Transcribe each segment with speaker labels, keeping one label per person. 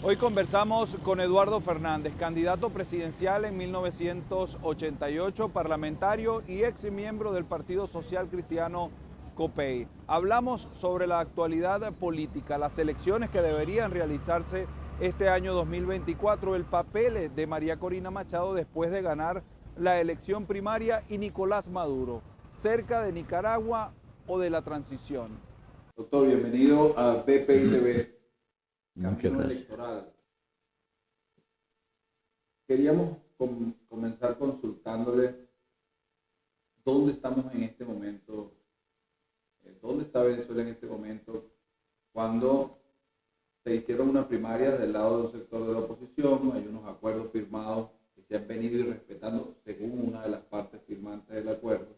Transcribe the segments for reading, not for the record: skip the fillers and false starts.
Speaker 1: Hoy conversamos con Eduardo Fernández, candidato presidencial en 1988, parlamentario y ex miembro del Partido Social Cristiano COPEI. Hablamos sobre la actualidad política, las elecciones que deberían realizarse este año 2024, el papel de María Corina Machado después de ganar la elección primaria y Nicolás Maduro, cerca de Nicaragua o de la transición. Doctor, bienvenido a BPI TV.
Speaker 2: Muchas gracias.
Speaker 1: Electoral. Queríamos comenzar consultándole dónde estamos en este momento, dónde está Venezuela en este momento, cuando se hicieron unas primarias del lado de un sector de la oposición, hay unos acuerdos firmados que se han venido respetando según una de las partes firmantes del acuerdo,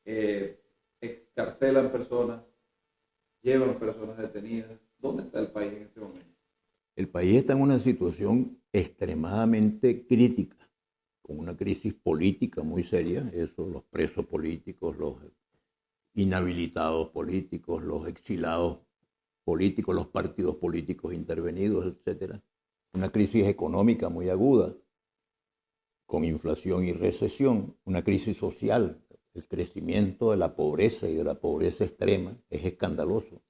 Speaker 1: excarcelan personas, llevan personas detenidas. ¿Dónde está el país en este momento?
Speaker 2: El país está en una situación extremadamente crítica, con una crisis política muy seria. Eso, los presos políticos, los inhabilitados políticos, los exilados políticos, los partidos políticos intervenidos, etc. Una crisis económica muy aguda, con inflación y recesión. Una crisis social. El crecimiento de la pobreza y de la pobreza extrema es escandaloso.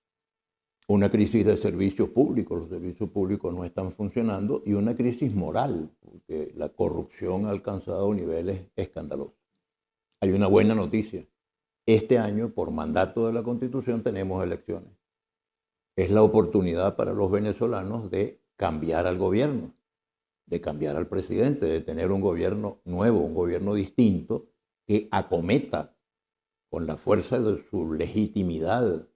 Speaker 2: Una crisis de servicios públicos, los servicios públicos no están funcionando, y una crisis moral, porque la corrupción ha alcanzado niveles escandalosos. Hay una buena noticia. Este año, por mandato de la Constitución, tenemos elecciones. Es la oportunidad para los venezolanos de cambiar al gobierno, de cambiar al presidente, de tener un gobierno nuevo, un gobierno distinto, que acometa con la fuerza de su legitimidad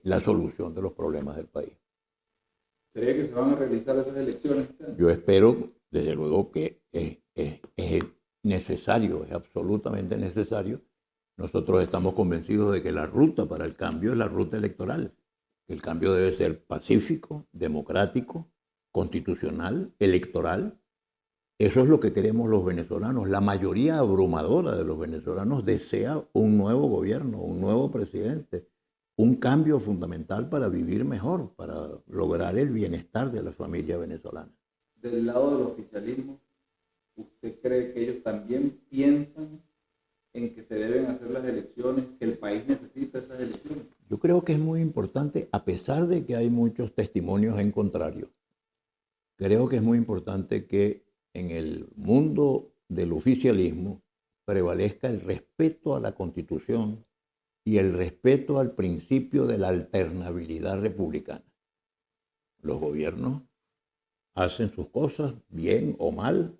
Speaker 2: la solución de los problemas del país.
Speaker 1: ¿Cree que se van a realizar esas elecciones?
Speaker 2: Yo espero, desde luego, que es necesario, es absolutamente necesario. Nosotros estamos convencidos de que la ruta para el cambio es la ruta electoral. El cambio debe ser pacífico, democrático, constitucional, electoral. Eso es lo que queremos los venezolanos. La mayoría abrumadora de los venezolanos desea un nuevo gobierno, un nuevo presidente, un cambio fundamental para vivir mejor, para lograr el bienestar de la familia venezolana.
Speaker 1: Del lado del oficialismo, ¿usted cree que ellos también piensan en que se deben hacer las elecciones, que el país necesita esas elecciones?
Speaker 2: Yo creo que es muy importante, a pesar de que hay muchos testimonios en contrario, creo que es muy importante que en el mundo del oficialismo prevalezca el respeto a la Constitución y el respeto al principio de la alternabilidad republicana. Los gobiernos hacen sus cosas bien o mal,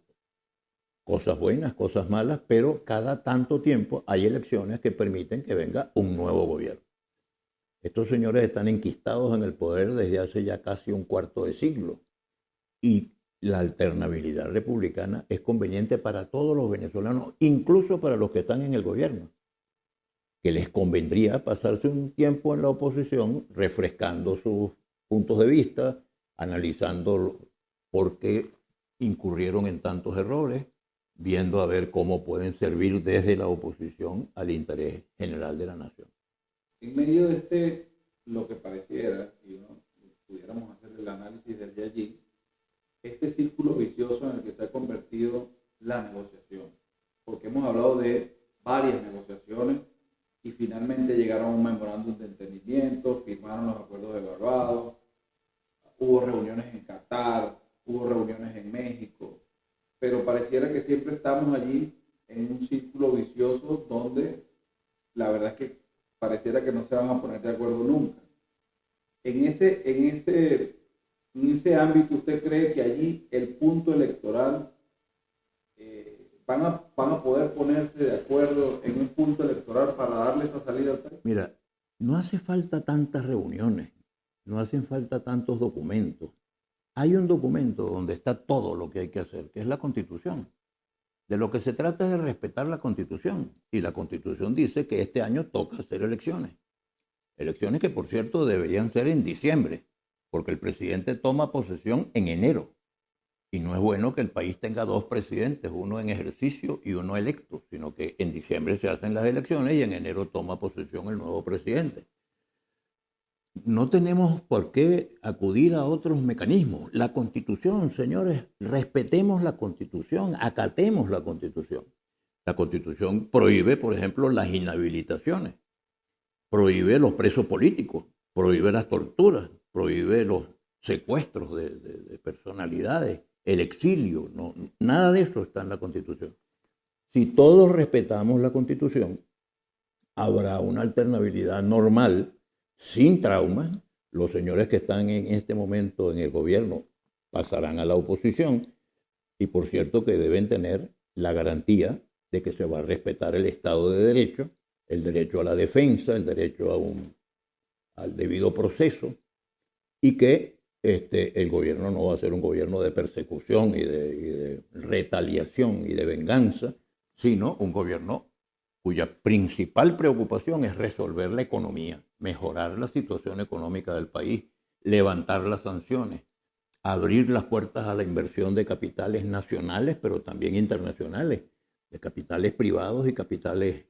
Speaker 2: cosas buenas, cosas malas, pero cada tanto tiempo hay elecciones que permiten que venga un nuevo gobierno. Estos señores están enquistados en el poder desde hace ya casi un cuarto de siglo, y la alternabilidad republicana es conveniente para todos los venezolanos, incluso para los que están en el gobierno, que les convendría pasarse un tiempo en la oposición refrescando sus puntos de vista, analizando por qué incurrieron en tantos errores, viendo a ver cómo pueden servir desde la oposición al interés general de la nación.
Speaker 1: En medio de lo que pareciera, y pudiéramos hacer el análisis desde allí, este círculo vicioso en el que se ha convertido la negociación, porque hemos hablado de varias negociaciones, y finalmente llegaron a un memorándum de entendimiento, firmaron los acuerdos de Barbados, hubo reuniones en Qatar, hubo reuniones en México, pero pareciera que siempre estamos allí en un círculo vicioso donde la verdad es que pareciera que no se van a poner de acuerdo nunca. En ese ámbito, ¿usted cree que allí el punto electoral van a poder ponerse de acuerdo en un punto electoral para darle esa salida al país?
Speaker 2: Mira, no hace falta tantas reuniones, no hacen falta tantos documentos. Hay un documento donde está todo lo que hay que hacer, que es la Constitución. De lo que se trata es de respetar la Constitución, y la Constitución dice que este año toca hacer elecciones. Elecciones que, por cierto, deberían ser en diciembre, porque el presidente toma posesión en enero. Y no es bueno que el país tenga dos presidentes, uno en ejercicio y uno electo, sino que en diciembre se hacen las elecciones y en enero toma posesión el nuevo presidente. no tenemos por qué acudir a otros mecanismos. La Constitución, señores, respetemos la Constitución, acatemos la Constitución. La Constitución prohíbe, por ejemplo, las inhabilitaciones, prohíbe los presos políticos, prohíbe las torturas, prohíbe los secuestros de personalidades, el exilio. No, nada de eso está en la Constitución. Si todos respetamos la Constitución, habrá una alternabilidad normal, sin traumas. Los señores que están en este momento en el gobierno pasarán a la oposición y por cierto que deben tener la garantía de que se va a respetar el Estado de Derecho, el derecho a la defensa, el derecho al debido proceso y que el gobierno no va a ser un gobierno de persecución y de retaliación y de venganza, sino un gobierno cuya principal preocupación es resolver la economía, mejorar la situación económica del país, levantar las sanciones, abrir las puertas a la inversión de capitales nacionales, pero también internacionales, de capitales privados y capitales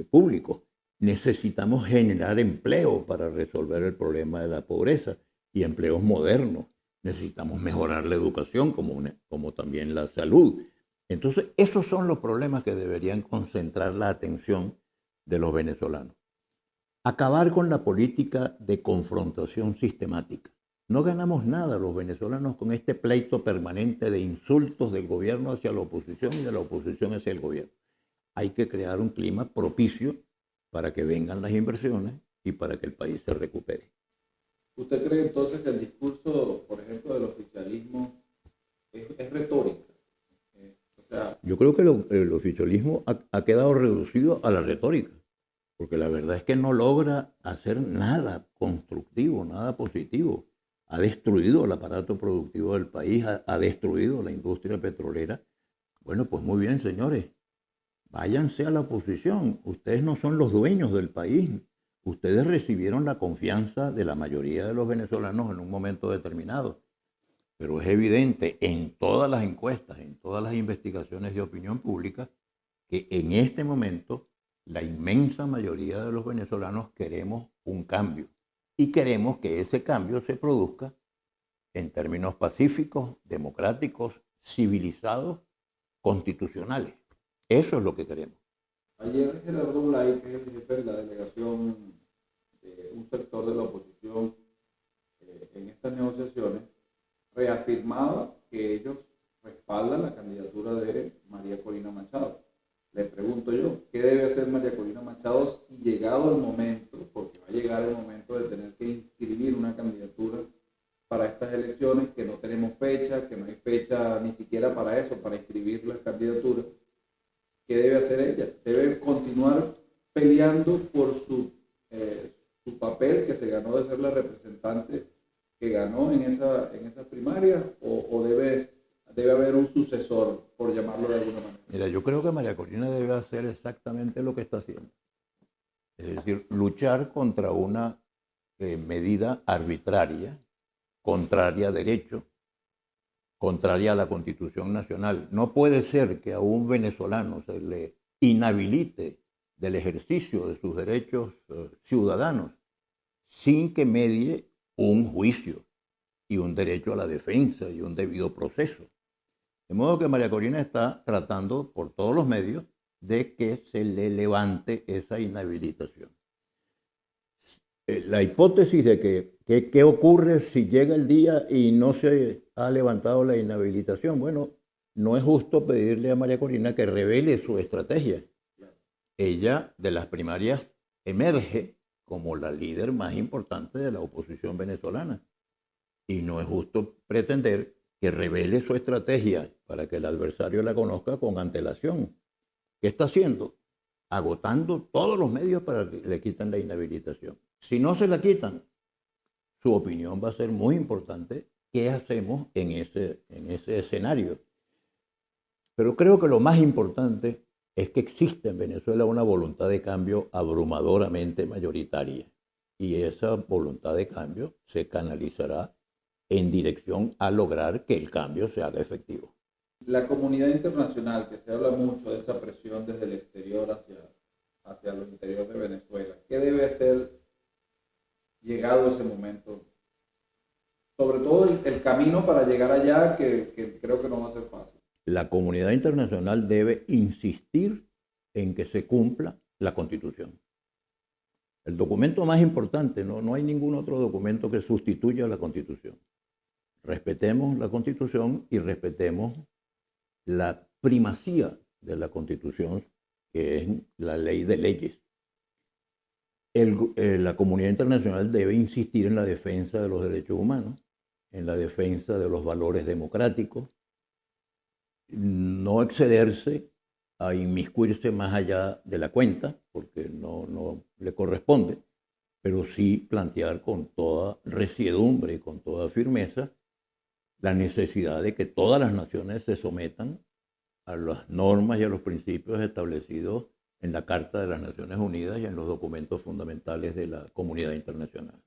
Speaker 2: públicos. Necesitamos generar empleo para resolver el problema de la pobreza y empleos modernos. Necesitamos mejorar la educación como también la salud. Entonces, esos son los problemas que deberían concentrar la atención de los venezolanos. Acabar con la política de confrontación sistemática. No ganamos nada los venezolanos con este pleito permanente de insultos del gobierno hacia la oposición y de la oposición hacia el gobierno. Hay que crear un clima propicio para que vengan las inversiones y para que el país se recupere.
Speaker 1: ¿Usted cree entonces que el discurso, por ejemplo, del oficialismo es retórica?
Speaker 2: Yo creo que el oficialismo ha quedado reducido a la retórica, porque la verdad es que no logra hacer nada constructivo, nada positivo. Ha destruido el aparato productivo del país, ha destruido la industria petrolera. Bueno, pues muy bien, señores, váyanse a la oposición. Ustedes no son los dueños del país. Ustedes recibieron la confianza de la mayoría de los venezolanos en un momento determinado. Pero es evidente en todas las encuestas, en todas las investigaciones de opinión pública, que en este momento la inmensa mayoría de los venezolanos queremos un cambio y queremos que ese cambio se produzca en términos pacíficos, democráticos, civilizados, constitucionales. Eso es lo que queremos.
Speaker 1: Ayer Gerardo Blay, que es el jefe de la delegación de un sector de la oposición en estas negociaciones, reafirmaba que ellos respaldan la candidatura de María Corina Machado. Le pregunto yo, ¿qué debe hacer María Corina Machado si llegado el momento, porque va a llegar el momento de tener que inscribir una candidatura para estas elecciones, que no tenemos fecha, que no hay fecha ni siquiera para eso, para inscribir las candidaturas? ¿Qué debe hacer ella? ¿Debe continuar peleando por su papel que se ganó de ser la representante que ganó en esa primaria o debe haber un sucesor, por llamarlo de alguna manera?
Speaker 2: Mira, yo creo que María Corina debe hacer exactamente lo que está haciendo. Es decir, luchar contra una medida arbitraria, contraria a derecho, contraria a la Constitución Nacional. No puede ser que a un venezolano se le inhabilite del ejercicio de sus derechos ciudadanos sin que medie un juicio y un derecho a la defensa y un debido proceso. De modo que María Corina está tratando por todos los medios de que se le levante esa inhabilitación. La hipótesis de que qué ocurre si llega el día y no se ha levantado la inhabilitación, bueno, no es justo pedirle a María Corina que revele su estrategia. Ella de las primarias emerge como la líder más importante de la oposición venezolana. Y no es justo pretender que revele su estrategia para que el adversario la conozca con antelación. ¿Qué está haciendo? Agotando todos los medios para que le quiten la inhabilitación. Si no se la quitan, su opinión va a ser muy importante. ¿Qué hacemos en ese escenario? Pero creo que lo más importante es que existe en Venezuela una voluntad de cambio abrumadoramente mayoritaria. Y esa voluntad de cambio se canalizará en dirección a lograr que el cambio se haga efectivo.
Speaker 1: La comunidad internacional, que se habla mucho de esa presión desde el exterior hacia los interiores de Venezuela, ¿qué debe hacer llegado ese momento? Sobre todo el camino para llegar allá, que creo que no va a ser fácil.
Speaker 2: La comunidad internacional debe insistir en que se cumpla la Constitución. El documento más importante, no hay ningún otro documento que sustituya a la Constitución. Respetemos la Constitución y respetemos la primacía de la Constitución, que es la ley de leyes. La comunidad internacional debe insistir en la defensa de los derechos humanos, en la defensa de los valores democráticos, no excederse a inmiscuirse más allá de la cuenta, porque no le corresponde, pero sí plantear con toda resiedumbre y con toda firmeza la necesidad de que todas las naciones se sometan a las normas y a los principios establecidos en la Carta de las Naciones Unidas y en los documentos fundamentales de la comunidad internacional.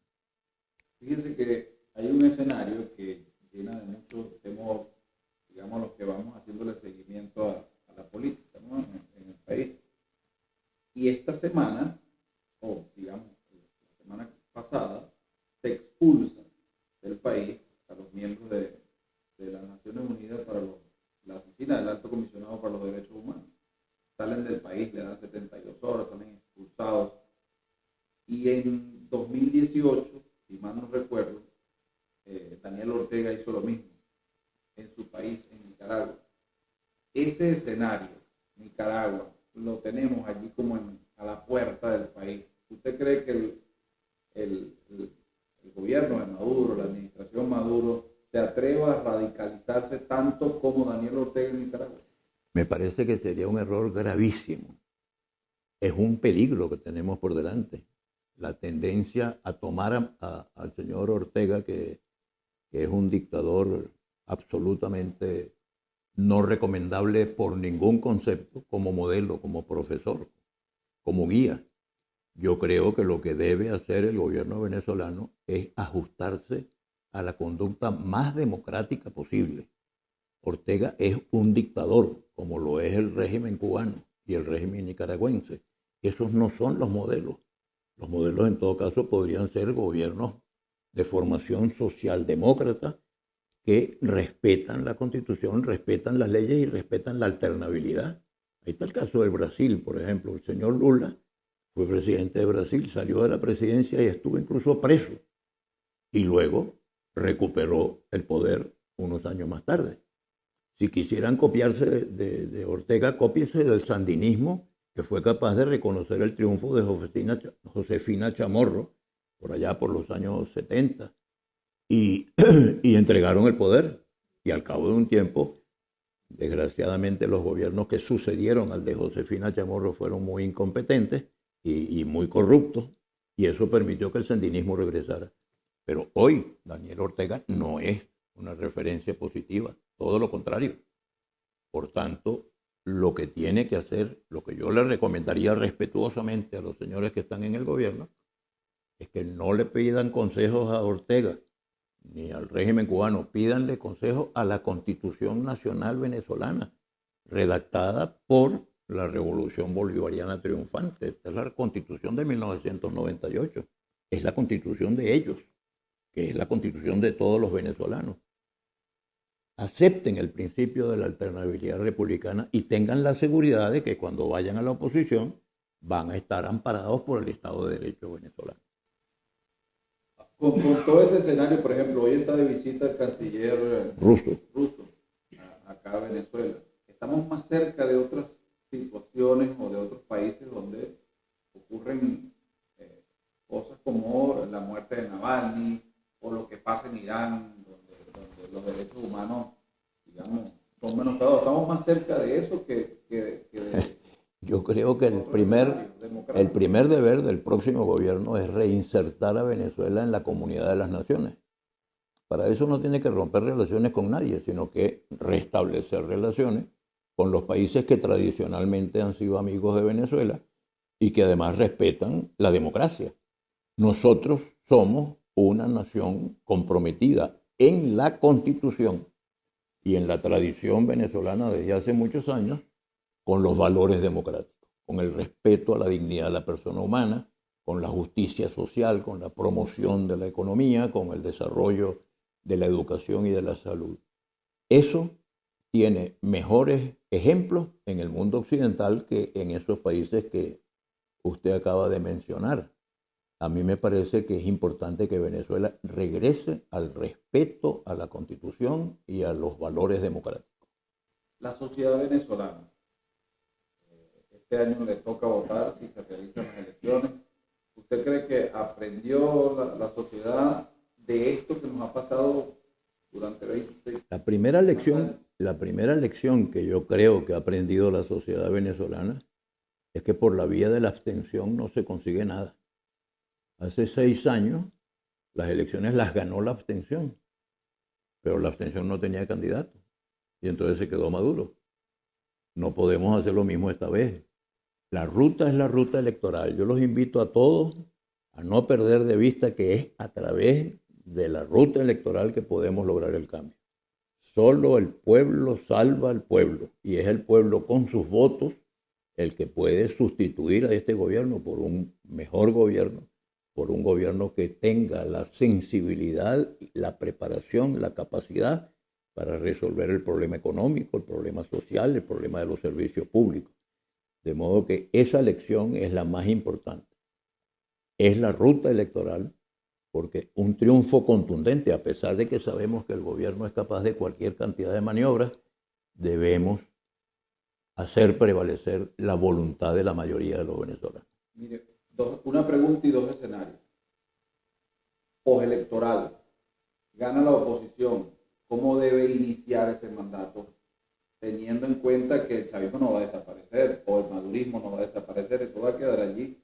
Speaker 1: Fíjense que hay un escenario que llena de muchos temor, digamos, los que vamos haciéndole seguimiento a la política, ¿no? en el país. Y esta semana, o digamos, la semana pasada, se expulsa del país a los miembros de las Naciones Unidas para la oficina del Alto Comisionado para los Derechos Humanos. Salen del país, le dan 72 horas, salen expulsados. Y en 2018, si mal no recuerdo, Daniel Ortega hizo lo mismo en su país, en Nicaragua. Ese escenario, Nicaragua, lo tenemos allí como a la puerta del país. ¿Usted cree que el gobierno de Maduro, la administración Maduro, se atreva a radicalizarse tanto como Daniel Ortega en Nicaragua?
Speaker 2: Me parece que sería un error gravísimo. Es un peligro que tenemos por delante. La tendencia a tomar al señor Ortega, que es un dictador absolutamente no recomendable por ningún concepto, como modelo, como profesor, como guía. Yo creo que lo que debe hacer el gobierno venezolano es ajustarse a la conducta más democrática posible. Ortega es un dictador, como lo es el régimen cubano y el régimen nicaragüense. Esos no son los modelos. Los modelos, en todo caso, podrían ser gobiernos de formación socialdemócrata que respetan la Constitución, respetan las leyes y respetan la alternabilidad. Ahí está el caso del Brasil, por ejemplo. El señor Lula fue presidente de Brasil, salió de la presidencia y estuvo incluso preso. Y luego recuperó el poder unos años más tarde. Si quisieran copiarse de Ortega, cópiense del sandinismo, que fue capaz de reconocer el triunfo de Josefina Chamorro, por allá por los años 70, y entregaron el poder. Y al cabo de un tiempo, desgraciadamente, los gobiernos que sucedieron al de Josefina Chamorro fueron muy incompetentes y muy corruptos, y eso permitió que el sandinismo regresara. Pero hoy Daniel Ortega no es una referencia positiva, todo lo contrario. Por tanto, lo que tiene que hacer, lo que yo le recomendaría respetuosamente a los señores que están en el gobierno, es que no le pidan consejos a Ortega ni al régimen cubano, pídanle consejos a la Constitución Nacional Venezolana, redactada por la Revolución Bolivariana Triunfante. Esta es la Constitución de 1998, es la Constitución de ellos, que es la Constitución de todos los venezolanos. Acepten el principio de la alternabilidad republicana y tengan la seguridad de que cuando vayan a la oposición van a estar amparados por el Estado de Derecho venezolano.
Speaker 1: Con todo ese escenario, por ejemplo, hoy está de visita el canciller
Speaker 2: ruso
Speaker 1: acá a Venezuela. ¿Estamos más cerca de otras situaciones o de otros países donde ocurren cosas como la muerte de Navalny o lo que pasa en Irán, donde los derechos humanos, digamos, son menoscabados? ¿Estamos más cerca de eso que de...
Speaker 2: Yo creo que el primer deber del próximo gobierno es reinsertar a Venezuela en la comunidad de las naciones. Para eso no tiene que romper relaciones con nadie, sino que restablecer relaciones con los países que tradicionalmente han sido amigos de Venezuela y que además respetan la democracia. Nosotros somos una nación comprometida en la Constitución y en la tradición venezolana desde hace muchos años con los valores democráticos, con el respeto a la dignidad de la persona humana, con la justicia social, con la promoción de la economía, con el desarrollo de la educación y de la salud. Eso tiene mejores ejemplos en el mundo occidental que en esos países que usted acaba de mencionar. A mí me parece que es importante que Venezuela regrese al respeto a la Constitución y a los valores democráticos.
Speaker 1: La sociedad venezolana, este año le toca votar si se realizan las elecciones. ¿Usted cree que aprendió la sociedad de esto que nos ha pasado durante 20?
Speaker 2: La primera lección que yo creo que ha aprendido la sociedad venezolana es que por la vía de la abstención no se consigue nada. Hace 6 años las elecciones las ganó la abstención, pero la abstención no tenía candidato y entonces se quedó Maduro. No podemos hacer lo mismo esta vez. La ruta es la ruta electoral. Yo los invito a todos a no perder de vista que es a través de la ruta electoral que podemos lograr el cambio. Solo el pueblo salva al pueblo y es el pueblo con sus votos el que puede sustituir a este gobierno por un mejor gobierno, por un gobierno que tenga la sensibilidad, la preparación, la capacidad para resolver el problema económico, el problema social, el problema de los servicios públicos. De modo que esa elección es la más importante. Es la ruta electoral, porque un triunfo contundente, a pesar de que sabemos que el gobierno es capaz de cualquier cantidad de maniobras, debemos hacer prevalecer la voluntad de la mayoría de los venezolanos.
Speaker 1: Mire, una pregunta y 2 escenarios. Postelectoral, gana la oposición, ¿cómo debe iniciar ese mandato? Teniendo en cuenta que el chavismo no va a desaparecer o el madurismo no va a desaparecer, esto va a quedar allí.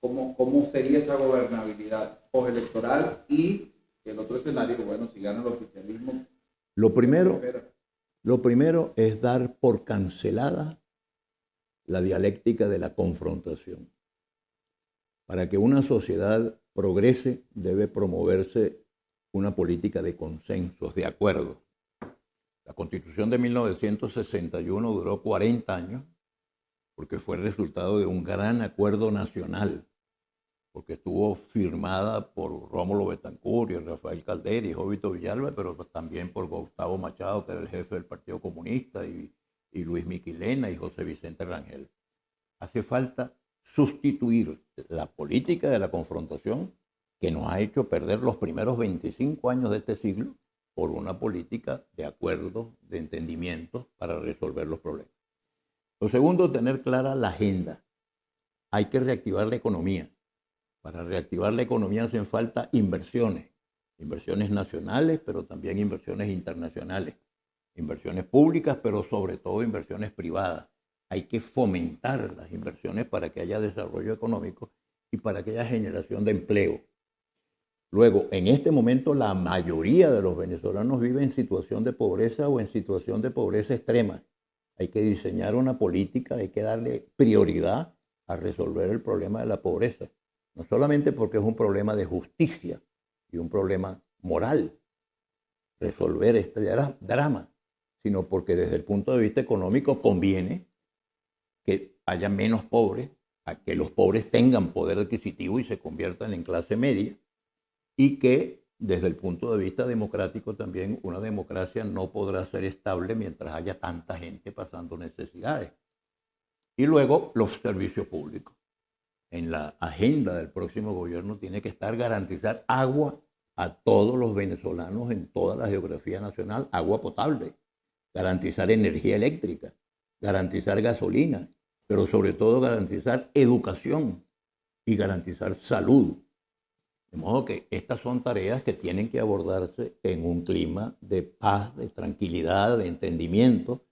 Speaker 1: ¿Cómo sería esa gobernabilidad postelectoral? Y el otro escenario, bueno, si gana el oficialismo.
Speaker 2: Lo primero es dar por cancelada la dialéctica de la confrontación. Para que una sociedad progrese debe promoverse una política de consensos, de acuerdo. La Constitución de 1961 duró 40 años porque fue el resultado de un gran acuerdo nacional, porque estuvo firmada por Rómulo Betancourt y Rafael Caldera y Jovito Villalba, pero también por Gustavo Machado, que era el jefe del Partido Comunista, y Luis Miquilena y José Vicente Rangel. Hace falta sustituir la política de la confrontación que nos ha hecho perder los primeros 25 años de este siglo por una política de acuerdo, de entendimiento para resolver los problemas. Lo segundo, tener clara la agenda. Hay que reactivar la economía. Para reactivar la economía hacen falta inversiones nacionales, pero también inversiones internacionales, inversiones públicas, pero sobre todo inversiones privadas. Hay que fomentar las inversiones para que haya desarrollo económico y para que haya generación de empleo. Luego, en este momento, la mayoría de los venezolanos viven en situación de pobreza o en situación de pobreza extrema. Hay que diseñar una política, hay que darle prioridad a resolver el problema de la pobreza. No solamente porque es un problema de justicia y un problema moral, resolver este drama, sino porque desde el punto de vista económico conviene que haya menos pobres, a que los pobres tengan poder adquisitivo y se conviertan en clase media, y que desde el punto de vista democrático también una democracia no podrá ser estable mientras haya tanta gente pasando necesidades. Y luego los servicios públicos. En la agenda del próximo gobierno tiene que estar garantizar agua a todos los venezolanos en toda la geografía nacional, agua potable, garantizar energía eléctrica, garantizar gasolina, pero sobre todo garantizar educación y garantizar salud. De modo que estas son tareas que tienen que abordarse en un clima de paz, de tranquilidad, de entendimiento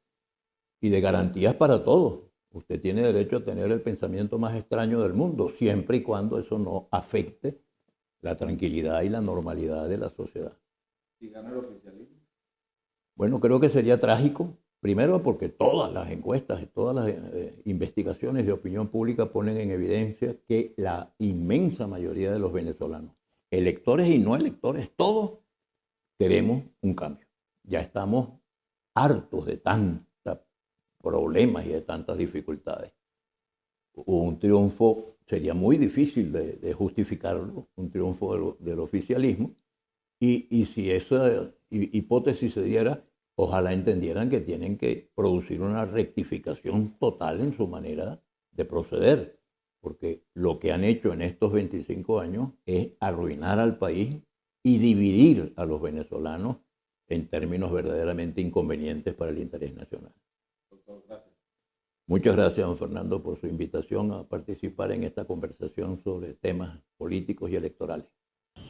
Speaker 2: y de garantías para todos. Usted tiene derecho a tener el pensamiento más extraño del mundo, siempre y cuando eso no afecte la tranquilidad y la normalidad de la sociedad.
Speaker 1: ¿Y gana el oficialismo?
Speaker 2: Bueno, creo que sería trágico, primero porque todas las encuestas y todas las investigaciones de opinión pública ponen en evidencia que la inmensa mayoría de los venezolanos, electores y no electores, todos queremos un cambio. Ya estamos hartos de tantos problemas y de tantas dificultades. Un triunfo sería muy difícil de justificarlo, un triunfo del oficialismo, y si esa hipótesis se diera, ojalá entendieran que tienen que producir una rectificación total en su manera de proceder, porque lo que han hecho en estos 25 años es arruinar al país y dividir a los venezolanos en términos verdaderamente inconvenientes para el interés nacional. Muchas gracias, don Fernando, por su invitación a participar en esta conversación sobre temas políticos y electorales.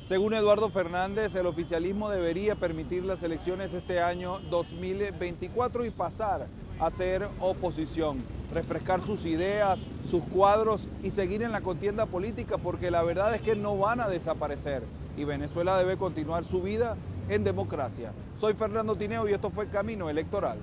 Speaker 3: Según Eduardo Fernández, el oficialismo debería permitir las elecciones este año 2024 y pasar a ser oposición, refrescar sus ideas, sus cuadros y seguir en la contienda política, porque la verdad es que no van a desaparecer y Venezuela debe continuar su vida en democracia. Soy Fernando Tineo y esto fue Camino Electoral.